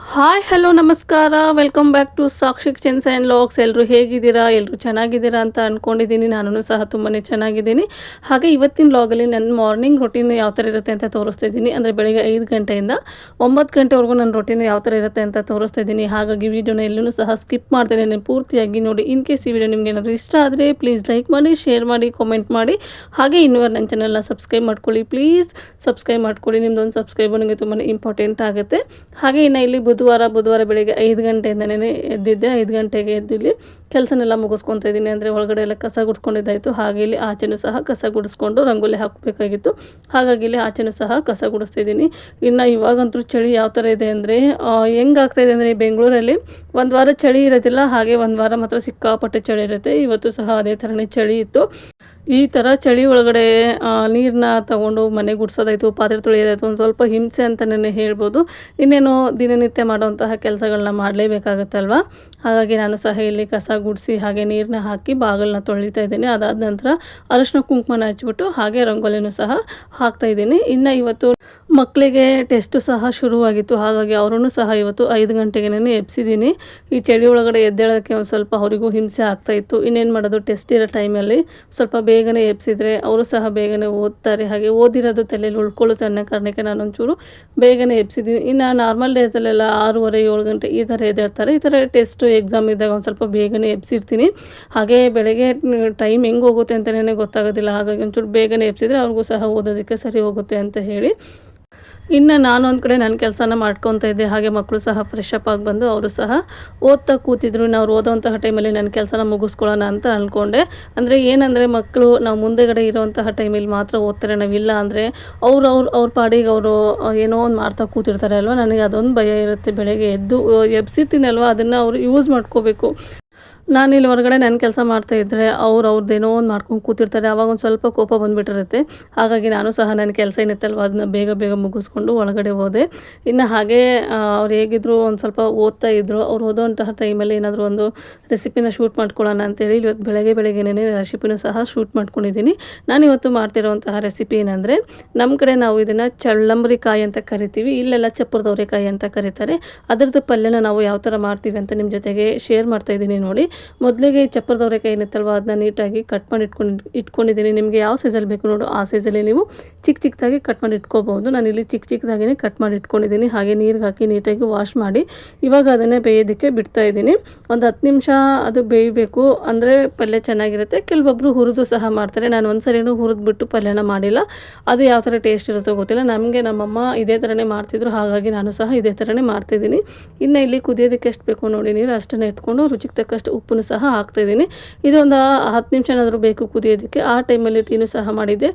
Hi hello ನಮಸ್ಕಾರ welcome back to Sakshi kitchens and vlogs. ಎಲ್ಲರೂ ಹೇಗಿದ್ದೀರಾ? ಎಲ್ಲರೂ ಚೆನ್ನಾಗಿದ್ದೀರಾ ಅಂತ ಅಂದ್ಕೊಂಡಿದ್ದೀನಿ. ನಾನು ಸಹ ತುಂಬಾ ಚೆನ್ನಾಗಿದ್ದೀನಿ. ಹಾಗೆ ಇವತ್ತಿನ ಲಾಗಲ್ಲಿ ನನ್ನ ಮಾರ್ನಿಂಗ್ ರೊಟೀನ್ ಯಾವ ಥರ ಇರುತ್ತೆ ಅಂತ ತೋರಿಸ್ತಾ ಇದ್ದೀನಿ. ಅಂದರೆ ಬೆಳಗ್ಗೆ 5 ಗಂಟೆಯಿಂದ 9 ಗಂಟೆವರೆಗೂ ನನ್ನ ರೊಟೀನ್ ಯಾವ ಥರ ಇರುತ್ತೆ ಅಂತ ತೋರಿಸ್ತಾ ಇದ್ದೀನಿ. ಹಾಗಾಗಿ ವಿಡಿಯೋನ ಎಲ್ಲೂ ಸಹ ಸ್ಕಿಪ್ ಮಾಡ್ತೇನೆ, ನೀವು ಪೂರ್ತಿಯಾಗಿ ನೋಡಿ. ಇನ್ ಕೇಸ್ ಈ ವಿಡಿಯೋ ನಿಮಗೆ ಏನಾದರೂ ಇಷ್ಟ ಆದರೆ ಪ್ಲೀಸ್ ಲೈಕ್ ಮಾಡಿ, ಶೇರ್ ಮಾಡಿ, ಕಾಮೆಂಟ್ ಮಾಡಿ. ಹಾಗೆ ಇನ್ನೂವರೆ ನನ್ನ ಚಾನಲ್ನ ಸಬ್ಸ್ಕ್ರೈಬ್ ಮಾಡ್ಕೊಳ್ಳಿ. ಪ್ಲೀಸ್ ಸಬ್ಸ್ಕ್ರೈಬ್ ಮಾಡ್ಕೊಳ್ಳಿ. ನಿಮ್ಮದೊಂದು ಸಬ್ಸ್ಕ್ರೈಬ್ ನನಗೆ ತುಂಬಾ ಇಂಪಾರ್ಟೆಂಟ್ ಆಗುತ್ತೆ. ಹಾಗೆ ಇನ್ನು ಇಲ್ಲಿ ಬುಧವಾರ ಬೆಳಗ್ಗೆ 5 ಗಂಟೆಯಿಂದನೇ ಎದ್ದಿದ್ದೆ. 5 ಗಂಟೆಗೆ ಎದ್ದು ಇಲ್ಲಿ ಕೆಲಸನೆಲ್ಲ ಮುಗಿಸ್ಕೊತಾ ಇದ್ದೀನಿ. ಅಂದರೆ ಒಳಗಡೆ ಎಲ್ಲ ಕಸ ಗುಡಿಸ್ಕೊಂಡಿದ್ದಾಯಿತು. ಹಾಗೆ ಇಲ್ಲಿ ಆಚೆನೂ ಸಹ ಕಸ ಗುಡಿಸ್ಕೊಂಡು ರಂಗೋಲಿ ಹಾಕಬೇಕಾಗಿತ್ತು. ಹಾಗಾಗಿ ಇಲ್ಲಿ ಆಚೆನೂ ಸಹ ಕಸ ಗುಡಿಸ್ತಿದ್ದೀನಿ. ಇನ್ನು ಇವಾಗಂತೂ ಚಳಿ ಯಾವ ಥರ ಇದೆ ಅಂದರೆ ಹೆಂಗಾಗ್ತಾಯಿದೆ ಅಂದರೆ ಬೆಂಗಳೂರಲ್ಲಿ ಒಂದು ವಾರ ಚಳಿ ಇರೋದಿಲ್ಲ, ಹಾಗೆ ಒಂದು ವಾರ ಮಾತ್ರ ಸಿಕ್ಕಾಪಟ್ಟೆ ಚಳಿ ಇರುತ್ತೆ. ಇವತ್ತು ಸಹ ಅದೇ ಥರನೇ ಚಳಿ ಇತ್ತು. ಈ ಥರ ಚಳಿ ಒಳಗಡೆ ನೀರನ್ನ ತಗೊಂಡು ಮನೆ ಗುಡಿಸೋದಾಯಿತು, ಪಾತ್ರೆ ತೊಳೆಯೋದಾಯಿತು, ಒಂದು ಸ್ವಲ್ಪ ಹಿಂಸೆ ಅಂತಲೇ ಹೇಳ್ಬೋದು. ಇನ್ನೇನು ದಿನನಿತ್ಯ ಮಾಡುವಂತಹ ಕೆಲಸಗಳನ್ನ ಮಾಡಲೇಬೇಕಾಗತ್ತಲ್ವ. ಹಾಗಾಗಿ ನಾನು ಸಹ ಇಲ್ಲಿ ಕಸ ಗುಡಿಸಿ ಹಾಗೆ ನೀರನ್ನ ಹಾಕಿ ಬಾಗಿಲನ್ನ ತೊಳಿತಾ ಇದ್ದೀನಿ. ಅದಾದ ನಂತರ ಅರಶಿನ ಕುಂಕುಮನ ಹಚ್ಬಿಟ್ಟು ಹಾಗೆ ರಂಗೋಲಿನೂ ಸಹ ಹಾಕ್ತಾಯಿದ್ದೀನಿ. ಇನ್ನು ಇವತ್ತು ಮಕ್ಕಳಿಗೆ ಟೆಸ್ಟು ಸಹ ಶುರುವಾಗಿತ್ತು. ಹಾಗಾಗಿ ಅವರನ್ನು ಸಹ ಇವತ್ತು 5 ಗಂಟೆಗೆ ಎಬ್ಸಿದ್ದೀನಿ. ಈ ಚಳಿ ಒಳಗಡೆ ಎದ್ದೇಳೋಕ್ಕೆ ಒಂದು ಸ್ವಲ್ಪ ಅವರಿಗೂ ಹಿಂಸೆ ಆಗ್ತಾಯಿತ್ತು. ಇನ್ನೇನು ಮಾಡೋದು, ಟೆಸ್ಟ್ ಇರೋ ಟೈಮಲ್ಲಿ ಸ್ವಲ್ಪ ಬೇಗನೆ ಎಬ್ಸಿದ್ರೆ ಅವರು ಸಹ ಬೇಗನೆ ಓದ್ತಾರೆ. ಹಾಗೆ ಓದಿರೋದು ತಲೆಯಲ್ಲಿ ಉಳ್ಕೊಳ್ಳುತ್ತೆ ಅನ್ನೋ ಕಾರಣಕ್ಕೆ ನಾನೊಂಚೂರು ಬೇಗನೆ ಎಬ್ಸಿದ್ದೀನಿ. ಇನ್ನು ನಾರ್ಮಲ್ ಡೇಸಲ್ಲೆಲ್ಲ 6:30 7 ಗಂಟೆ ಈ ಥರ ಎದ್ದೇಳ್ತಾರೆ. ಈ ಥರ ಟೆಸ್ಟು ಎಕ್ಸಾಮ್ ಇದ್ದಾಗ ಒಂದು ಸ್ವಲ್ಪ ಬೇಗನೆ ಎಬ್ಸಿರ್ತೀನಿ. ಹಾಗೆ ಬೆಳಗ್ಗೆ ಟೈಮ್ ಹೆಂಗೆ ಹೋಗುತ್ತೆ ಅಂತಲೇ ಗೊತ್ತಾಗೋದಿಲ್ಲ. ಹಾಗಾಗಿ ಒಂಚೂರು ಬೇಗನೆ ಎಬ್ಸಿದ್ರೆ ಅವ್ರಿಗೂ ಸಹ ಓದೋದಕ್ಕೆ ಸರಿ ಹೋಗುತ್ತೆ ಅಂತ ಹೇಳಿ ಇನ್ನು ನಾನು ಒಂದು ಕಡೆ ನನ್ನ ಕೆಲಸನ ಮಾಡ್ಕೊತಾ ಇದ್ದೆ. ಹಾಗೆ ಮಕ್ಕಳು ಸಹ ಫ್ರೆಶ್ ಅಪ್ ಆಗಿ ಬಂದು ಅವರು ಸಹ ಓದ್ತಾ ಕೂತಿದ್ರು. ನಾವು ಓದೋವಂತಹ ಟೈಮಲ್ಲಿ ನನ್ನ ಕೆಲಸನ ಮುಗಿಸ್ಕೊಳ್ಳೋಣ ಅಂತ ಅಂದ್ಕೊಂಡೆ. ಅಂದರೆ ಏನಂದರೆ ಮಕ್ಕಳು ನಾವು ಮುಂದೆಗಡೆ ಇರೋವಂತಹ ಟೈಮಲ್ಲಿ ಮಾತ್ರ ಓದ್ತಾರೆ. ನಾವಿಲ್ಲ ಅಂದರೆ ಅವ್ರ ಪಾಡಿಗೆ ಅವರು ಏನೋ ಒಂದು ಮಾಡ್ತಾ ಕೂತಿರ್ತಾರೆ ಅಲ್ವ. ನನಗೆ ಅದೊಂದು ಭಯ ಇರುತ್ತೆ. ಬೆಳಗ್ಗೆ ಎದ್ದು ಎಬ್ಸಿರ್ತೀನಲ್ವ, ಅದನ್ನು ಅವರು ಯೂಸ್ ಮಾಡ್ಕೋಬೇಕು. ನಾನಿಲ್ಲಿ ಹೊರಗಡೆ ನನ್ನ ಕೆಲಸ ಮಾಡ್ತಾಯಿದ್ರೆ ಅವ್ರದ್ದೇನೋ ಒಂದು ಮಾಡ್ಕೊಂಡು ಕೂತಿರ್ತಾರೆ. ಆವಾಗ ಒಂದು ಸ್ವಲ್ಪ ಕೋಪ ಬಂದುಬಿಟ್ಟಿರುತ್ತೆ. ಹಾಗಾಗಿ ನಾನು ಸಹ ನನ್ನ ಕೆಲಸ ಏನಿತ್ತಲ್ವ ಅದನ್ನ ಬೇಗ ಮುಗಿಸ್ಕೊಂಡು ಒಳಗಡೆ ಹೋದೆ. ಇನ್ನು ಹಾಗೆ ಅವ್ರು ಹೇಗಿದ್ರು ಒಂದು ಸ್ವಲ್ಪ ಓದ್ತಾ ಇದ್ದರು. ಅವ್ರು ಓದೋವಂತಹ ಟೈಮಲ್ಲಿ ಏನಾದರೂ ಒಂದು ರೆಸಿಪಿನ ಶೂಟ್ ಮಾಡ್ಕೊಳ್ಳೋಣ ಅಂತೇಳಿ ಇವತ್ತು ಬೆಳಗ್ಗೆನೇ ರೆಸಿಪಿನೂ ಸಹ ಶೂಟ್ ಮಾಡ್ಕೊಂಡಿದ್ದೀನಿ. ನಾನಿವತ್ತು ಮಾಡ್ತಿರೋವಂತಹ ರೆಸಿಪಿ ಏನಂದರೆ, ನಮ್ಮ ಕಡೆ ನಾವು ಇದನ್ನು ಚಳ್ಳಂಬರಿ ಕಾಯಿ ಅಂತ ಕರಿತೀವಿ, ಇಲ್ಲೆಲ್ಲ ಚಪ್ಪರದವರೆಕಾಯಿ ಅಂತ ಕರೀತಾರೆ. ಅದರದ್ದು ಪಲ್ಯನ ನಾವು ಯಾವ ಥರ ಮಾಡ್ತೀವಿ ಅಂತ ನಿಮ್ಮ ಜೊತೆಗೆ ಶೇರ್ ಮಾಡ್ತಾಯಿದ್ದೀನಿ ನೋಡಿ. ಮೊದಲಿಗೆ ಚಪ್ಪರದವರೆಕಾಯಿ ಏನಿತ್ತಲ್ವ ಅದನ್ನ ನೀಟಾಗಿ ಕಟ್ ಮಾಡಿ ಇಟ್ಕೊಂಡಿದ್ದೀನಿ. ನಿಮಗೆ ಯಾವ ಸೈಜಲ್ಲಿ ಬೇಕು ನೋಡು ಆ ಸೈಜಲ್ಲಿ ನೀವು ಚಿಕ್ಕದಾಗಿ ಕಟ್ ಮಾಡಿ ಇಟ್ಕೋಬೋದು. ನಾನಿಲ್ಲಿ ಚಿಕ್ಕದಾಗಿಯೇ ಕಟ್ ಮಾಡಿ ಇಟ್ಕೊಂಡಿದ್ದೀನಿ. ಹಾಗೆ ನೀರಿಗೆ ಹಾಕಿ ನೀಟಾಗಿ ವಾಶ್ ಮಾಡಿ ಇವಾಗ ಅದನ್ನೇ ಬೇಯೋದಕ್ಕೆ ಬಿಡ್ತಾಯಿದ್ದೀನಿ. ಒಂದು 10 ನಿಮಿಷ ಅದು ಬೇಯಬೇಕು, ಅಂದರೆ ಪಲ್ಯ ಚೆನ್ನಾಗಿರುತ್ತೆ. ಕೆಲವೊಬ್ಬರು ಹುರಿದು ಸಹ ಮಾಡ್ತಾರೆ. ನಾನು ಒಂದು ಸರಿನೂ ಹುರಿದ್ಬಿಟ್ಟು ಪಲ್ಯನ ಮಾಡಿಲ್ಲ. ಅದು ಯಾವ ಥರ ಟೇಸ್ಟ್ ಇರುತ್ತೋ ಗೊತ್ತಿಲ್ಲ. ನಮಗೆ ನಮ್ಮಮ್ಮ ಇದೇ ಥರನೇ ಮಾಡ್ತಿದ್ರು, ಹಾಗಾಗಿ ನಾನು ಸಹ ಇದೇ ಥರನೇ ಮಾಡ್ತಿದ್ದೀನಿ. ಇನ್ನು ಇಲ್ಲಿ ಕುದಿಯೋದಕ್ಕೆ ಎಷ್ಟು ಬೇಕು ನೋಡಿ ನೀರು ಅಷ್ಟನ್ನೇ ಇಟ್ಕೊಂಡು ರುಚಿಗೆ ತಕ್ಕಷ್ಟು ಉಪ್ಪನ್ನು ಸಹ ಹಾಕ್ತಾಯಿದ್ದೀನಿ. ಇದೊಂದು 10 ನಿಮಿಷ ಏನಾದರೂ ಬೇಕು ಕುದಿಯೋದಕ್ಕೆ. ಆ ಟೈಮಲ್ಲಿ ಟೀನೂ ಸಹ ಮಾಡಿದ್ದೆ.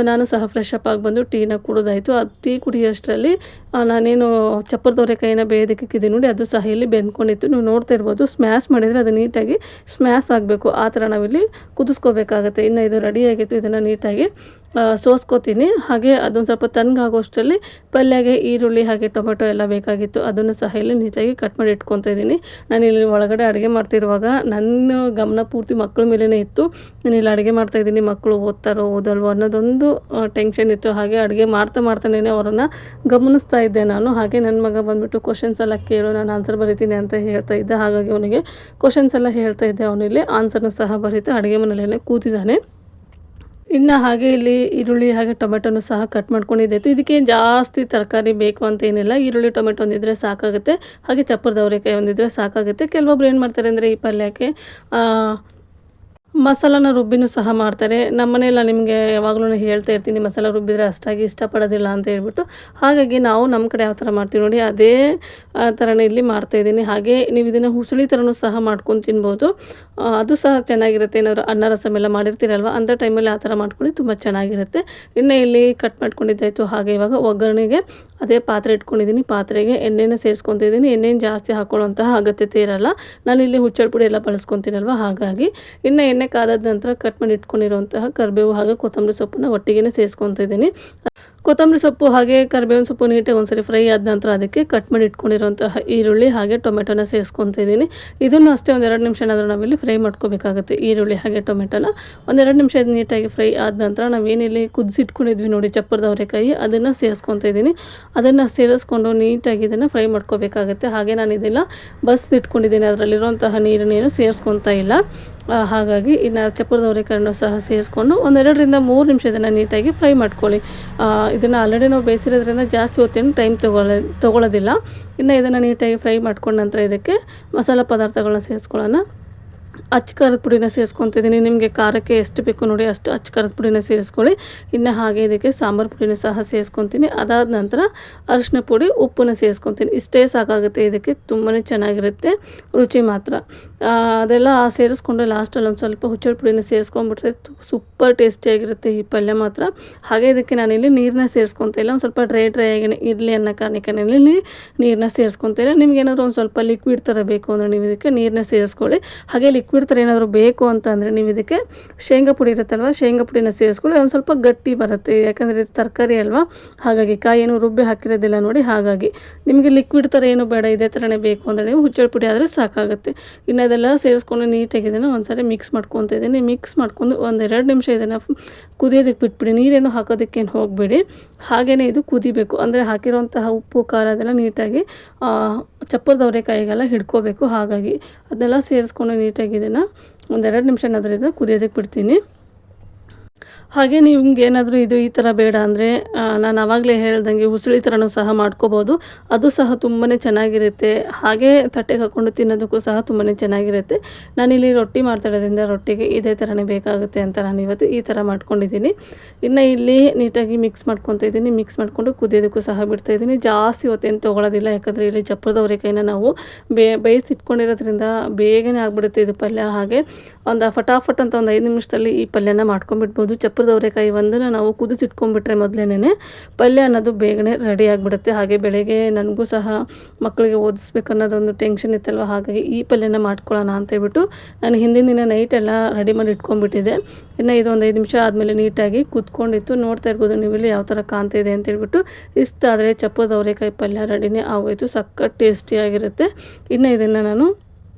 ನಾನು ಸಹ ಫ್ರೆಶ್ ಅಪ್ ಆಗಿ ಬಂದು ಟೀನ ಕುಡಿದಾಯಿತು. ಆ ಟೀ ಕುಡಿಯೋಷ್ಟರಲ್ಲಿ ನಾನೇನು ಚಪ್ಪರದವರೆಕಾಯಿನ ಬೇಯೋದಕ್ಕೆ ಇಕ್ಕಿದ್ದೀನಿ ನೋಡಿ, ಅದು ಸಹ ಇಲ್ಲಿ ಬೆಂದ್ಕೊಂಡಿತ್ತು. ನೀವು ನೋಡ್ತಾ ಇರ್ಬೋದು, ಸ್ಮ್ಯಾಶ್ ಮಾಡಿದರೆ ಅದು ನೀಟಾಗಿ ಸ್ಮ್ಯಾಶ್ ಆಗಬೇಕು. ಆ ಥರ ನಾವಿಲ್ಲಿ ಕುದಿಸ್ಕೋಬೇಕಾಗತ್ತೆ. ಇನ್ನು ಇದು ರೆಡಿಯಾಗಿತ್ತು. ಇದನ್ನು ನೀಟಾಗಿ ಸೋಸ್ಕೋತೀನಿ. ಹಾಗೆ ಅದೊಂದು ಸ್ವಲ್ಪ ತಣ್ಣಗಾಗೋಷ್ಟರಲ್ಲಿ ಪಲ್ಯಗೆ ಈರುಳ್ಳಿ ಹಾಗೆ ಟೊಮೆಟೊ ಎಲ್ಲ ಬೇಕಾಗಿತ್ತು. ಅದನ್ನು ಸಹ ಇಲ್ಲಿ ನೀಟಾಗಿ ಕಟ್ ಮಾಡಿ ಇಟ್ಕೊತಾ ಇದ್ದೀನಿ. ನಾನಿಲ್ಲಿ ಒಳಗಡೆ ಅಡುಗೆ ಮಾಡ್ತಿರುವಾಗ ನನ್ನ ಗಮನ ಪೂರ್ತಿ ಮಕ್ಕಳ ಮೇಲೇ ಇತ್ತು. ನಾನಿಲ್ಲಿ ಅಡುಗೆ ಮಾಡ್ತಾಯಿದ್ದೀನಿ, ಮಕ್ಕಳು ಓದ್ತಾರೋ ಓದಲ್ವೋ ಅನ್ನೋದೊಂದು ಟೆನ್ಷನ್ ಇತ್ತು. ಹಾಗೆ ಅಡುಗೆ ಮಾಡ್ತಾನೇ ಅವರನ್ನು ಗಮನಿಸ್ತಾ ಇದ್ದೆ ನಾನು. ಹಾಗೆ ನನ್ನ ಮಗ ಬಂದುಬಿಟ್ಟು ಕ್ವಶನ್ಸ್ ಎಲ್ಲ ಕೇಳು, ನಾನು ಆನ್ಸರ್ ಬರಿತೀನಿ ಅಂತ ಹೇಳ್ತಾ ಇದ್ದೆ. ಹಾಗಾಗಿ ಅವನಿಗೆ ಕ್ವಶನ್ಸ್ ಎಲ್ಲ ಹೇಳ್ತಾ ಇದ್ದೆ. ಅವನಿಲ್ಲಿ ಆನ್ಸರ್ನು ಸಹ ಬರೀತಾ ಅಡುಗೆ ಮನೆಯಲ್ಲೇ ಕೂತಿದ್ದಾನೆ. ಇನ್ನು ಹಾಗೆ ಇಲ್ಲಿ ಈರುಳ್ಳಿ ಹಾಗೆ ಟೊಮೆಟೊನು ಸಹ ಕಟ್ ಮಾಡ್ಕೊಂಡಿದ್ದಾಯಿತು. ಇದಕ್ಕೆ ಜಾಸ್ತಿ ತರಕಾರಿ ಬೇಕು ಅಂತ ಏನಿಲ್ಲ. ಈರುಳ್ಳಿ ಟೊಮೆಟೊ ಒಂದಿದ್ರೆ ಸಾಕಾಗುತ್ತೆ. ಹಾಗೆ ಚಪ್ಪರದವರೆಕಾಯಿ ಒಂದಿದ್ರೆ ಸಾಕಾಗುತ್ತೆ. ಕೆಲವೊಬ್ರು ಏನು ಮಾಡ್ತಾರೆ ಅಂದರೆ ಈ ಪಲ್ಯಕ್ಕೆ ಮಸಾಲಾನ ರುಬ್ಬಿನೂ ಸಹ ಮಾಡ್ತಾರೆ. ನಮ್ಮ ಮನೆಯಲ್ಲ ನಿಮಗೆ ಯಾವಾಗಲೂ ಹೇಳ್ತಾ ಇರ್ತೀನಿ, ಮಸಾಲ ರುಬ್ಬಿದರೆ ಅಷ್ಟಾಗಿ ಇಷ್ಟಪಡೋದಿಲ್ಲ ಅಂತ ಹೇಳ್ಬಿಟ್ಟು. ಹಾಗಾಗಿ ನಾವು ನಮ್ಮ ಕಡೆ ಯಾವ ಥರ ಮಾಡ್ತೀವಿ ನೋಡಿ ಅದೇ ಥರನೇ ಇಲ್ಲಿ ಮಾಡ್ತಾಯಿದ್ದೀನಿ. ಹಾಗೆ ನೀವು ಇದನ್ನು ಹುಸುಳಿ ಥರನೂ ಸಹ ಮಾಡ್ಕೊಂಡು ತಿನ್ಬೋದು. ಅದು ಸಹ ಚೆನ್ನಾಗಿರುತ್ತೆ. ಏನಾದರೂ ಅನ್ನ ರಸಮ್ ಎಲ್ಲ ಮಾಡಿರ್ತೀರಲ್ವ, ಅಂಥ ಟೈಮಲ್ಲಿ ಆ ಥರ ಮಾಡ್ಕೊಳ್ಳಿ, ತುಂಬ ಚೆನ್ನಾಗಿರುತ್ತೆ. ಇನ್ನು ಇಲ್ಲಿ ಕಟ್ ಮಾಡ್ಕೊಂಡಿದ್ದಾಯಿತು. ಹಾಗೆ ಇವಾಗ ಒಗ್ಗರಣೆಗೆ ಅದೇ ಪಾತ್ರೆ ಇಟ್ಕೊಂಡಿದ್ದೀನಿ. ಪಾತ್ರೆಗೆ ಎಣ್ಣೆನ ಸೇರಿಸ್ಕೊತಿದ್ದೀನಿ. ಎಣ್ಣೆನ ಜಾಸ್ತಿ ಹಾಕೊಳ್ಳೋಂತಹ ಅಗತ್ಯತೆ ಇರಲ್ಲ. ನಾನಿಲ್ಲಿ ಹುಚ್ಚಳ ಪುಡಿ ಎಲ್ಲ ಬಳಸ್ಕೊತೀನಲ್ವ, ಹಾಗಾಗಿ ಇನ್ನು ಎಣ್ಣೆ ಕಾದಾದ ನಂತರ ಕಟ್ ಮಾಡಿ ಇಟ್ಕೊಂಡಿರುವಂತಹ ಕರಿಬೇವು ಹಾಗೆ ಕೊತ್ತಂಬರಿ ಸೊಪ್ಪನ್ನ ಒಟ್ಟಿಗೆ ಸೇರಿಸ್ಕೊತಾ ಇದ್ದೀನಿ. ಕೊತ್ತಂಬರಿ ಸೊಪ್ಪು ಹಾಗೆ ಕರಿಬೇವಿನ ಸೊಪ್ಪು ನೀಟಾಗಿ ಒಂದ್ಸರಿ ಫ್ರೈ ಆದ ನಂತರ ಅದಕ್ಕೆ ಕಟ್ ಮಾಡಿ ಇಟ್ಕೊಂಡಿರುವಂತಹ ಈರುಳ್ಳಿ ಹಾಗೆ ಟೊಮೆಟೊನ ಸೇರಿಸ್ಕೊತಾ ಇದ್ದೀನಿ. ಇದನ್ನು ಅಷ್ಟೇ ಒಂದೆರಡು ನಿಮಿಷ ಏನಾದರೂ ನಾವಿಲ್ಲಿ ಫ್ರೈ ಮಾಡ್ಕೋಬೇಕಾಗುತ್ತೆ. ಈರುಳ್ಳಿ ಹಾಗೆ ಟೊಮೆಟೊನ ಒಂದೆರಡು ನಿಮಿಷ ಇದು ನೀಟಾಗಿ ಫ್ರೈ ಆದ ನಂತರ ನಾವೇನಿಲ್ಲಿ ಕುದಿಸಿಟ್ಕೊಂಡಿದ್ವಿ ನೋಡಿ ಚಪ್ಪರದ ಅವರೆಕಾಯಿ, ಅದನ್ನು ಸೇರಿಸ್ಕೊತಾ ಇದ್ದೀನಿ. ಅದನ್ನು ಸೇರಿಸ್ಕೊಂಡು ನೀಟಾಗಿ ಇದನ್ನು ಫ್ರೈ ಮಾಡ್ಕೋಬೇಕಾಗುತ್ತೆ. ಹಾಗೆ ನಾನು ಇದೆಲ್ಲ ಬಸ್ದಿಟ್ಕೊಂಡಿದ್ದೀನಿ, ಅದರಲ್ಲಿರುವಂತಹ ನೀರನ್ನೇನು ಸೇರಿಸ್ಕೊತಾ ಇಲ್ಲ. ಹಾಗಾಗಿ ಇನ್ನು ಚಪ್ಪರದ ಅವರೆಕಾಯನ್ನು ಸಹ ಸೇರಿಸ್ಕೊಂಡು ಒಂದೆರಡರಿಂದ 3 ನಿಮಿಷ ಇದನ್ನು ನೀಟಾಗಿ ಫ್ರೈ ಮಾಡ್ಕೊಳ್ಳಿ. ಇದನ್ನು ಆಲ್ರೆಡಿ ನಾವು ಬೇಯಿಸಿರೋದ್ರಿಂದ ಜಾಸ್ತಿ ಹೊತ್ತೇನು ಟೈಮ್ ತೊಗೊಳ್ಳೋದಿಲ್ಲ. ಇನ್ನು ಇದನ್ನು ನೀಟಾಗಿ ಫ್ರೈ ಮಾಡ್ಕೊಂಡ ನಂತರ ಇದಕ್ಕೆ ಮಸಾಲೆ ಪದಾರ್ಥಗಳನ್ನ ಸೇರಿಸ್ಕೊಳ್ಳೋಣ. ಅಚ್ಚ ಖಾರದ ಪುಡಿನ ಸೇರಿಸ್ಕೊತಿದ್ದೀನಿ. ನಿಮಗೆ ಖಾರಕ್ಕೆ ಎಷ್ಟು ಬೇಕು ನೋಡಿ ಅಷ್ಟು ಅಚ್ಚ ಖಾರದ ಪುಡಿನ ಸೇರಿಸ್ಕೊಳ್ಳಿ. ಇನ್ನು ಹಾಗೆ ಇದಕ್ಕೆ ಸಾಂಬಾರು ಪುಡಿನೂ ಸಹ ಸೇರಿಸ್ಕೊತೀನಿ. ಅದಾದ ನಂತರ ಅರಿಶಿನ ಪುಡಿ, ಉಪ್ಪನ್ನ ಸೇರಿಸ್ಕೊತೀನಿ. ಇಷ್ಟೇ ಸಾಕಾಗುತ್ತೆ. ಇದಕ್ಕೆ ತುಂಬಾ ಚೆನ್ನಾಗಿರುತ್ತೆ ರುಚಿ ಮಾತ್ರ. ಅದೆಲ್ಲ ಸೇರಿಸ್ಕೊಂಡು ಲಾಸ್ಟಲ್ಲಿ ಒಂದು ಸ್ವಲ್ಪ ಹುಚ್ಚಳ ಪುಡಿನ ಸೇರಿಸ್ಕೊಂಡ್ಬಿಟ್ರೆ ಸೂಪರ್ ಟೇಸ್ಟಿಯಾಗಿರುತ್ತೆ ಈ ಪಲ್ಯ ಮಾತ್ರ. ಹಾಗೆ ಇದಕ್ಕೆ ನಾನಿಲ್ಲಿ ನೀರನ್ನ ಸೇರಿಸ್ಕೊತಾ ಇಲ್ಲ, ಒಂದು ಸ್ವಲ್ಪ ಡ್ರೈ ಆಗಿನೇ ಇರಲಿ ಅನ್ನೋ ಕಾರಣಕ್ಕೆ ನಾನಿಲ್ಲಿ ನೀರನ್ನ ಸೇರಿಸ್ಕೊತಾ ಇಲ್ಲ. ನಿಮ್ಗೇನಾದರೂ ಒಂದು ಸ್ವಲ್ಪ ಲಿಕ್ವಿಡ್ ಥರ ಬೇಕು ಅಂದರೆ ನೀವು ಇದಕ್ಕೆ ನೀರನ್ನ ಸೇರಿಸ್ಕೊಳ್ಳಿ. ಹಾಗೆ ಲಿಕ್ವಿಡ್ ಥರ ಏನಾದರೂ ಬೇಕು ಅಂತ ಅಂದರೆ ನೀವು ಇದಕ್ಕೆ ಶೇಂಗಾ ಪುಡಿ ಇರುತ್ತಲ್ವ, ಶೇಂಗಾ ಪುಡಿನ ಸೇರಿಸ್ಕೊಳ್ಳಿ. ಒಂದು ಸ್ವಲ್ಪ ಗಟ್ಟಿ ಬರುತ್ತೆ, ಯಾಕಂದರೆ ಇದು ತರಕಾರಿ ಅಲ್ವಾ, ಹಾಗಾಗಿ ಕಾಯಿ ಏನು ರುಬ್ಬಿ ಹಾಕಿರೋದಿಲ್ಲ ನೋಡಿ. ಹಾಗಾಗಿ ನಿಮಗೆ ಲಿಕ್ವಿಡ್ ಥರ ಏನು ಬೇಡ, ಇದೇ ಥರನೇ ಬೇಕು ಅಂದರೆ ನೀವು ಹುಚ್ಚಳ ಪುಡಿ ಆದರೆ ಸಾಕಾಗುತ್ತೆ. ಇನ್ನು ಅದೆಲ್ಲ ಸೇರಿಸ್ಕೊಂಡು ನೀಟಾಗಿ ಇದನ್ನು ಒಂದ್ಸರಿ ಮಿಕ್ಸ್ ಮಾಡ್ಕೊತಾ ಇದ್ದೀನಿ. ಮಿಕ್ಸ್ ಮಾಡ್ಕೊಂಡು ಒಂದೆರಡು ನಿಮಿಷ ಇದನ್ನು ಕುದಿಯೋದಕ್ಕೆ ಬಿಟ್ಬಿಡಿ. ನೀರೇನು ಹಾಕೋದಕ್ಕೇನು ಹೋಗಬೇಡಿ, ಹಾಗೆಯೇ ಇದು ಕುದಿಬೇಕು. ಅಂದರೆ ಹಾಕಿರುವಂತಹ ಉಪ್ಪು ಖಾರ ಅದೆಲ್ಲ ನೀಟಾಗಿ ಚಪ್ಪರದ ಅವರೆಕಾಯಿಗೆಲ್ಲ ಹಿಡ್ಕೋಬೇಕು. ಹಾಗಾಗಿ ಅದನ್ನೆಲ್ಲ ಸೇರಿಸ್ಕೊಂಡು ನೀಟಾಗಿ ಇದನ್ನು ಒಂದೆರಡು ನಿಮಿಷ ಏನಾದರೂ ಇದು ಕುದಿಯೋದಕ್ಕೆ ಬಿಡ್ತೀನಿ. ಹಾಗೆ ನಿಮ್ಗೆ ಏನಾದರೂ ಇದು ಈ ಥರ ಬೇಡ ಅಂದರೆ ನಾನು ಆವಾಗಲೇ ಹೇಳ್ದಂಗೆ ಉಸುಳಿ ಥರನೂ ಸಹ ಮಾಡ್ಕೋಬೋದು. ಅದು ಸಹ ತುಂಬಾ ಚೆನ್ನಾಗಿರುತ್ತೆ. ಹಾಗೆ ತಟ್ಟೆಗೆ ಹಾಕ್ಕೊಂಡು ತಿನ್ನೋದಕ್ಕೂ ಸಹ ತುಂಬಾ ಚೆನ್ನಾಗಿರುತ್ತೆ. ನಾನಿಲ್ಲಿ ರೊಟ್ಟಿ ಮಾಡ್ತಾಯಿರೋದ್ರಿಂದ ರೊಟ್ಟಿಗೆ ಇದೇ ಥರನೇ ಬೇಕಾಗುತ್ತೆ ಅಂತ ನಾನು ಇವತ್ತು ಈ ಥರ ಮಾಡ್ಕೊಂಡಿದ್ದೀನಿ. ಇನ್ನು ಇಲ್ಲಿ ನೀಟಾಗಿ ಮಿಕ್ಸ್ ಮಾಡ್ಕೊತಾ ಇದ್ದೀನಿ. ಮಿಕ್ಸ್ ಮಾಡಿಕೊಂಡು ಕುದಿಯೋದಕ್ಕೂ ಸಹ ಬಿಡ್ತಾಯಿದ್ದೀನಿ. ಜಾಸ್ತಿ ಹೊತ್ತೇನು ತೊಗೊಳೋದಿಲ್ಲ, ಯಾಕಂದರೆ ಇಲ್ಲಿ ಚಪ್ಪರದ ಅವರೆಕಾಯಿನ ನಾವು ಬೇಯಿಸಿಟ್ಕೊಂಡಿರೋದ್ರಿಂದ ಬೇಗನೆ ಆಗಿಬಿಡುತ್ತೆ ಇದು ಪಲ್ಯ. ಹಾಗೆ ಒಂದು ಫಟಾಫಟ್ ಅಂತ ಒಂದು 5 ನಿಮಿಷದಲ್ಲಿ ಈ ಪಲ್ಯನ ಮಾಡ್ಕೊಂಬಿಡ್ಬೋದು. ಚಪ್ಪರದ ಅವರೆಕಾಯಿ ಒಂದನ್ನು ನಾವು ಕುದಿಸಿಟ್ಕೊಂಡ್ಬಿಟ್ರೆ ಮೊದಲೇನೆ ಪಲ್ಯ ಅನ್ನೋದು ಬೇಗನೆ ರೆಡಿ ಆಗಿಬಿಡುತ್ತೆ. ಹಾಗೆ ಬೆಳಗ್ಗೆ ನನಗೂ ಸಹ ಮಕ್ಕಳಿಗೆ ಓದಿಸ್ಬೇಕು ಅನ್ನೋದೊಂದು ಟೆನ್ಷನ್ ಇತ್ತಲ್ವ, ಹಾಗಾಗಿ ಈ ಪಲ್ಯನ ಮಾಡ್ಕೊಳ್ಳೋಣ ಅಂತೇಳ್ಬಿಟ್ಟು ನಾನು ಹಿಂದಿನ ದಿನ ನೈಟೆಲ್ಲ ರೆಡಿ ಮಾಡಿ ಇಟ್ಕೊಂಡ್ಬಿಟ್ಟಿದ್ದೆ. ಇನ್ನು ಇದು ಒಂದು 5 ನಿಮಿಷ ಆದಮೇಲೆ ನೀಟಾಗಿ ಕುತ್ಕೊಂಡಿತ್ತು. ನೋಡ್ತಾ ಇರ್ಬೋದು ನೀವು ಇಲ್ಲಿ ಯಾವ ಥರ ಕಾಣ್ತಾ ಇದೆ ಅಂತೇಳ್ಬಿಟ್ಟು. ಇಷ್ಟಾದರೆ ಚಪ್ಪರದ ಅವರೆಕಾಯಿ ಪಲ್ಯ ರೆಡಿನೇ ಆಗೋಯಿತು. ಸಖತ್ ಟೇಸ್ಟಿಯಾಗಿರುತ್ತೆ. ಇನ್ನು ಇದನ್ನು ನಾನು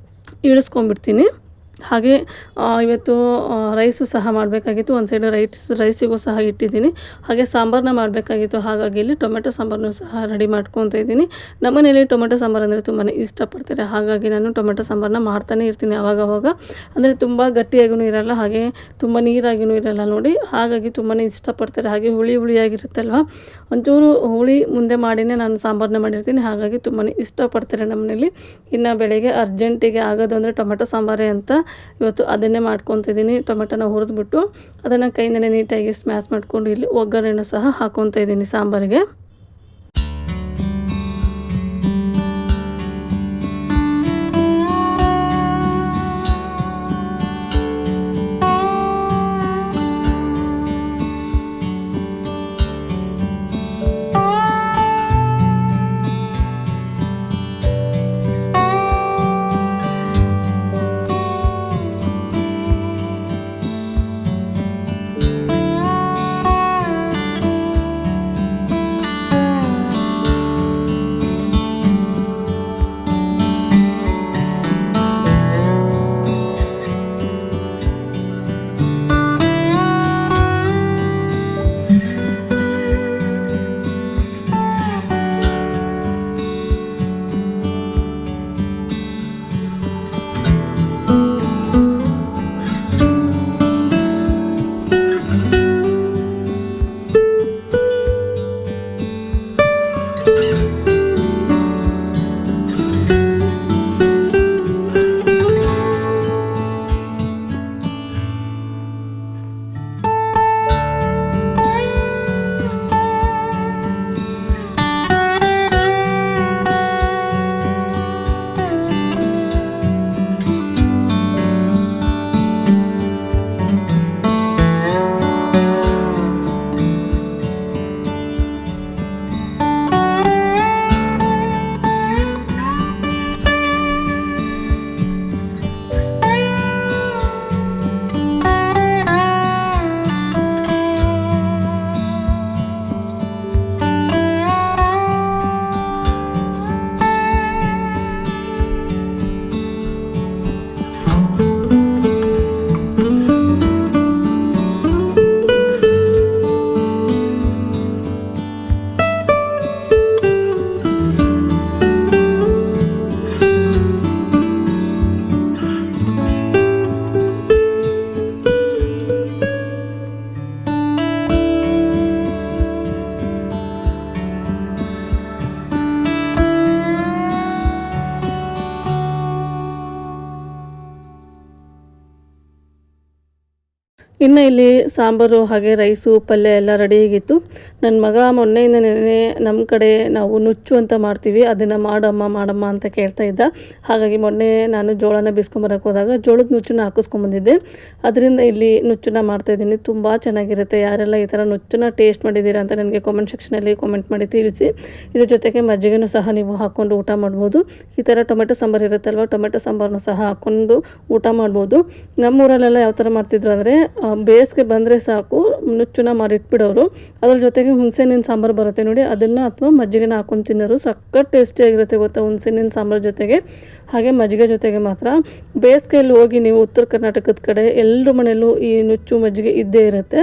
ಇಳಿಸ್ಕೊಂಡ್ಬಿಡ್ತೀನಿ. ಹಾಗೆ ಇವತ್ತು ರೈಸು ಸಹ ಮಾಡಬೇಕಾಗಿತ್ತು. ಒಂದು ಸೈಡು ರೈಸಿಗೂ ಸಹ ಇಟ್ಟಿದ್ದೀನಿ. ಹಾಗೆ ಸಾಂಬಾರನ್ನ ಮಾಡಬೇಕಾಗಿತ್ತು. ಹಾಗಾಗಿ ಇಲ್ಲಿ ಟೊಮೆಟೊ ಸಾಂಬಾರನ್ನು ಸಹ ರೆಡಿ ಮಾಡ್ಕೊತಾ ಇದ್ದೀನಿ. ನಮ್ಮನೇಲಿ ಟೊಮೆಟೊ ಸಾಂಬಾರು ಅಂದರೆ ತುಂಬಾ ಇಷ್ಟಪಡ್ತಾರೆ. ಹಾಗಾಗಿ ನಾನು ಟೊಮೆಟೊ ಸಾಂಬಾರನ್ನ ಮಾಡ್ತಾನೆ ಇರ್ತೀನಿ ಆವಾಗವಾಗ. ಅಂದರೆ ತುಂಬ ಗಟ್ಟಿಯಾಗೂ ಇರಲ್ಲ, ಹಾಗೆ ತುಂಬ ನೀರಾಗಿಯೂ ಇರಲ್ಲ ನೋಡಿ. ಹಾಗಾಗಿ ತುಂಬಾ ಇಷ್ಟಪಡ್ತಾರೆ. ಹಾಗೆ ಹುಳಿಯಾಗಿರುತ್ತಲ್ವ, ಒಂಚೂರು ಹುಳಿ ಮುಂದೆ ಮಾಡಿನೇ ನಾನು ಸಾಂಬಾರನ್ನ ಮಾಡಿರ್ತೀನಿ. ಹಾಗಾಗಿ ತುಂಬಾ ಇಷ್ಟಪಡ್ತಾರೆ ನಮ್ಮನೇಲಿ. ಇನ್ನು ಬೆಳಗ್ಗೆ ಅರ್ಜೆಂಟಿಗೆ ಆಗೋದು ಅಂದರೆ ಟೊಮೆಟೊ ಸಾಂಬಾರೇ ಅಂತ ಇವತ್ತು ಅದನ್ನೇ ಮಾಡ್ಕೊತಿದ್ದೀನಿ. ಟೊಮೆಟೊನ ಹುರಿದ್ಬಿಟ್ಟು ಅದನ್ನು ಕೈಯಿಂದನೇ ನೀಟಾಗಿ ಸ್ಮ್ಯಾಶ್ ಮಾಡ್ಕೊಂಡು ಇಲ್ಲಿ ಒಗ್ಗರಣೆನೂ ಸಹ ಹಾಕ್ಕೊತಾ ಇದ್ದೀನಿ ಸಾಂಬಾರಿಗೆ. ಇನ್ನು ಇಲ್ಲಿ ಸಾಂಬಾರು ಹಾಗೆ ರೈಸು ಪಲ್ಯ ಎಲ್ಲ ರೆಡಿಯಾಗಿತ್ತು. ನನ್ನ ಮಗ ಮೊನ್ನೆಯಿಂದ ನೆನೆ ನಮ್ಮ ಕಡೆ ನಾವು ನುಚ್ಚು ಅಂತ ಮಾಡ್ತೀವಿ, ಅದನ್ನು ಮಾಡಮ್ಮ ಅಂತ ಕೇಳ್ತಾ ಇದ್ದ. ಹಾಗಾಗಿ ಮೊನ್ನೆ ನಾನು ಜೋಳನ ಬಿಸ್ಕೊಂಬರಕ್ಕೆ ಹೋದಾಗ ಜೋಳದ ನುಚ್ಚನ್ನ ಹಾಕಿಸ್ಕೊಂಬಂದಿದ್ದೆ. ಅದರಿಂದ ಇಲ್ಲಿ ನುಚ್ಚನ್ನ ಮಾಡ್ತಾಯಿದ್ದೀನಿ. ತುಂಬ ಚೆನ್ನಾಗಿರುತ್ತೆ. ಯಾರೆಲ್ಲ ಈ ಥರ ನುಚ್ಚನ್ನ ಟೇಸ್ಟ್ ಮಾಡಿದ್ದೀರಾ ಅಂತ ನನಗೆ ಕಾಮೆಂಟ್ ಸೆಕ್ಷನಲ್ಲಿ ಕಾಮೆಂಟ್ ಮಾಡಿ ತಿಳಿಸಿ. ಇದ್ರ ಜೊತೆಗೆ ಮಜ್ಜಿಗೆನೂ ಸಹ ನೀವು ಹಾಕ್ಕೊಂಡು ಊಟ ಮಾಡ್ಬೋದು. ಈ ಥರ ಟೊಮೆಟೊ ಸಾಂಬಾರು ಇರುತ್ತಲ್ವ, ಟೊಮೆಟೊ ಸಾಂಬಾರನ್ನ ಸಹ ಹಾಕ್ಕೊಂಡು ಊಟ ಮಾಡ್ಬೋದು. ನಮ್ಮೂರಲ್ಲೆಲ್ಲ ಯಾವ ಥರ ಮಾಡ್ತಿದ್ರು ಅಂದರೆ ಬೇಸಿಗೆ ಬಂದರೆ ಸಾಕು ನುಚ್ಚನ್ನ ಮಾಡಿಟ್ಬಿಡೋರು. ಅದ್ರ ಜೊತೆಗೆ ಹುಣಸೆಹಣ್ಣಿನ ಸಾಂಬಾರು ಬರುತ್ತೆ ನೋಡಿ, ಅದನ್ನು ಅಥವಾ ಮಜ್ಜಿಗೆನ ಹಾಕೊಂಡು ತಿನ್ನೋರು. ಸಖತ್ ಟೇಸ್ಟಿಯಾಗಿರುತ್ತೆ ಗೊತ್ತಾ ಹುಣಸೆಹಣ್ಣಿನ ಸಾಂಬಾರು ಜೊತೆಗೆ. ಹಾಗೆ ಮಜ್ಜಿಗೆ ಜೊತೆಗೆ ಮಾತ್ರ ಬೇಸಿಗೆಯಲ್ಲಿ ಹೋಗಿ ನೀವು ಉತ್ತರ ಕರ್ನಾಟಕದ ಕಡೆ ಎಲ್ಲರ ಮನೆಯಲ್ಲೂ ಈ ನುಚ್ಚು ಮಜ್ಜಿಗೆ ಇದ್ದೇ ಇರುತ್ತೆ.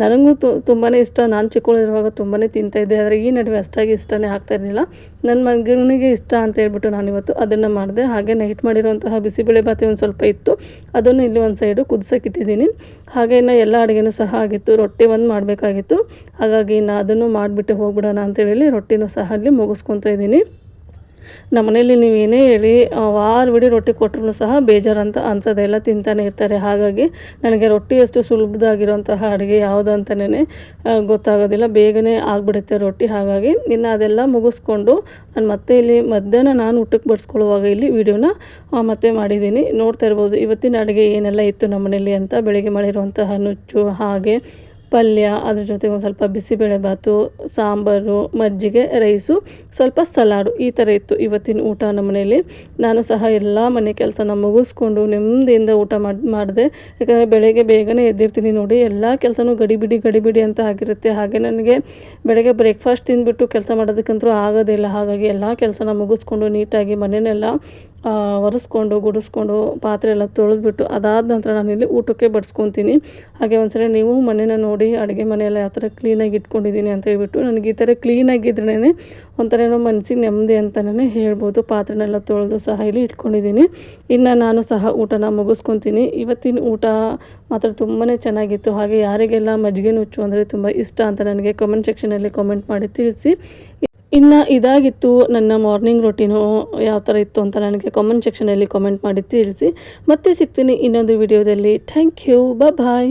ನನಗೂ ತುಂಬಾ ಇಷ್ಟ. ನಾನು ಚಿಕ್ಕವಳಿರುವಾಗ ತುಂಬಾ ತಿಂತಾಯಿದ್ದೆ. ಆದರೆ ಈ ನಡುವೆ ಅಷ್ಟಾಗಿ ಇಷ್ಟನೇ ಆಗ್ತಾಯಿರಲಿಲ್ಲ. ನನ್ನ ಮಗನಿಗೆ ಇಷ್ಟ ಅಂತ ಹೇಳ್ಬಿಟ್ಟು ನಾನಿವತ್ತು ಅದನ್ನು ಮಾಡಿದೆ. ಹಾಗೆ ನೈಟ್ ಮಾಡಿರುವಂತಹ ಬಿಸಿಬೇಳೆ ಬಾತಿ ಒಂದು ಸ್ವಲ್ಪ ಇತ್ತು, ಅದನ್ನು ಇಲ್ಲಿ ಒಂದು ಸೈಡು ಕುದಿಸೋಕ್ಕಿಟ್ಟಿದ್ದೀನಿ. ಹಾಗೆ ಇನ್ನು ಎಲ್ಲ ಅಡುಗೆನೂ ಸಹ ಆಗಿತ್ತು. ರೊಟ್ಟಿ ಒಂದು ಮಾಡಬೇಕಾಗಿತ್ತು. ಹಾಗಾಗಿ ಇನ್ನು ಅದನ್ನು ಮಾಡಿಬಿಟ್ಟು ಹೋಗ್ಬಿಡೋಣ ಅಂತೇಳಿ ರೊಟ್ಟಿನೂ ಸಹ ಅಲ್ಲಿ ಮುಗಿಸ್ಕೊತಾ ಇದ್ದೀನಿ. ನಮ್ಮ ಮನೇಲಿ ನೀವು ಏನೇ ಹೇಳಿ ವಾರವಿಡೀ ರೊಟ್ಟಿ ಕೊಟ್ಟರು ಸಹ ಬೇಜಾರಂತ ಅನ್ಸೋದೆಲ್ಲ ತಿಂತಾನೆ ಇರ್ತಾರೆ. ಹಾಗಾಗಿ ನನಗೆ ರೊಟ್ಟಿ ಅಷ್ಟು ಸುಲಭದಾಗಿರೋಂತಹ ಅಡುಗೆ ಯಾವುದು ಅಂತಲೇ ಗೊತ್ತಾಗೋದಿಲ್ಲ. ಬೇಗನೆ ಆಗಿಬಿಡುತ್ತೆ ರೊಟ್ಟಿ. ಹಾಗಾಗಿ ಇನ್ನು ಅದೆಲ್ಲ ಮುಗಿಸ್ಕೊಂಡು ನಾನು ಮತ್ತೆ ಇಲ್ಲಿ ಮಧ್ಯಾಹ್ನ ನಾನು ಊಟಕ್ಕೆ ಬಡಿಸ್ಕೊಳ್ಳುವಾಗ ಇಲ್ಲಿ ವೀಡಿಯೋನ ಮತ್ತೆ ಮಾಡಿದ್ದೀನಿ. ನೋಡ್ತಾ ಇರ್ಬೋದು ಇವತ್ತಿನ ಅಡುಗೆ ಏನೆಲ್ಲ ಇತ್ತು ನಮ್ಮ ಮನೇಲಿ ಅಂತ. ಬೆಳಗ್ಗೆ ಮಾಡಿರುವಂತಹ ನುಚ್ಚು ಹಾಗೆ ಪಲ್ಯ, ಅದ್ರ ಜೊತೆಗೆ ಒಂದು ಸ್ವಲ್ಪ ಬಿಸಿಬೇಳೆಬಾತು, ಸಾಂಬಾರು, ಮಜ್ಜಿಗೆ, ರೈಸು, ಸ್ವಲ್ಪ ಸಲಾಡು, ಈ ಥರ ಇತ್ತು ಇವತ್ತಿನ ಊಟ ನಮ್ಮ ಮನೇಲಿ. ನಾನು ಸಹ ಎಲ್ಲ ಮನೆ ಕೆಲಸನ ಮುಗಿಸ್ಕೊಂಡು ನೆಮ್ಮದಿಯಿಂದ ಊಟ ಮಾಡಿದೆ. ಯಾಕಂದರೆ ಬೆಳಗ್ಗೆ ಬೇಗನೆ ಎದ್ದಿರ್ತೀನಿ ನೋಡಿ, ಎಲ್ಲ ಕೆಲಸನೂ ಗಡಿಬಿಡಿ ಅಂತ ಆಗಿರುತ್ತೆ. ಹಾಗೆ ನನಗೆ ಬೆಳಗ್ಗೆ ಬ್ರೇಕ್ಫಾಸ್ಟ್ ತಿಂದುಬಿಟ್ಟು ಕೆಲಸ ಮಾಡೋದಕ್ಕಂತೂ ಆಗೋದಿಲ್ಲ. ಹಾಗಾಗಿ ಎಲ್ಲ ಕೆಲಸನ ಮುಗಿಸ್ಕೊಂಡು ನೀಟಾಗಿ ಮನೆಯನ್ನೆಲ್ಲ ಒರೆಸ್ಕೊಂಡು ಗುಡಿಸ್ಕೊಂಡು ಪಾತ್ರೆ ಎಲ್ಲ ತೊಳೆದ್ಬಿಟ್ಟು ಅದಾದ ನಂತರ ನಾನಿಲ್ಲಿ ಊಟಕ್ಕೆ ಬಡಿಸ್ಕೊತೀನಿ. ಹಾಗೆ ಒಂದ್ಸಲ ನೀವು ಮನೇನ ನೋಡಿ ಅಡುಗೆ ಮನೆಯೆಲ್ಲ ಯಾವ ಥರ ಕ್ಲೀನಾಗಿ ಇಟ್ಕೊಂಡಿದ್ದೀನಿ ಅಂತ ಹೇಳ್ಬಿಟ್ಟು. ನನಗೆ ಈ ಥರ ಕ್ಲೀನಾಗಿದ್ರೇ ಒಂಥರ ಏನೋ ಮನಸ್ಸಿಗೆ ನೆಮ್ಮದಿ ಅಂತಲೇ ಹೇಳ್ಬೋದು. ಪಾತ್ರೆನೆಲ್ಲ ತೊಳೆದು ಸಹ ಇಲ್ಲಿ ಇಟ್ಕೊಂಡಿದ್ದೀನಿ. ಇನ್ನು ನಾನು ಸಹ ಊಟನ ಮುಗಿಸ್ಕೊತೀನಿ. ಇವತ್ತಿನ ಊಟ ಮಾತ್ರ ತುಂಬಾ ಚೆನ್ನಾಗಿತ್ತು. ಹಾಗೆ ಯಾರಿಗೆಲ್ಲ ಮಜ್ಜಿಗೆ ನುಚ್ಚು ಅಂದರೆ ತುಂಬ ಇಷ್ಟ ಅಂತ ನನಗೆ ಕಮೆಂಟ್ ಸೆಕ್ಷನಲ್ಲಿ ಕಾಮೆಂಟ್ ಮಾಡಿ ತಿಳಿಸಿ. ಇನ್ನು ಇದಾಗಿತ್ತು ನನ್ನ ಮಾರ್ನಿಂಗ್ ರೊಟೀನು. ಯಾವ ಥರ ಇತ್ತು ಅಂತ ನನಗೆ ಕಾಮೆಂಟ್ ಸೆಕ್ಷನಲ್ಲಿ ಕಾಮೆಂಟ್ ಮಾಡಿ ತಿಳಿಸಿ. ಮತ್ತೆ ಸಿಗ್ತೀನಿ ಇನ್ನೊಂದು ವಿಡಿಯೋದಲ್ಲಿ. Thank you. ಬಾಯ್.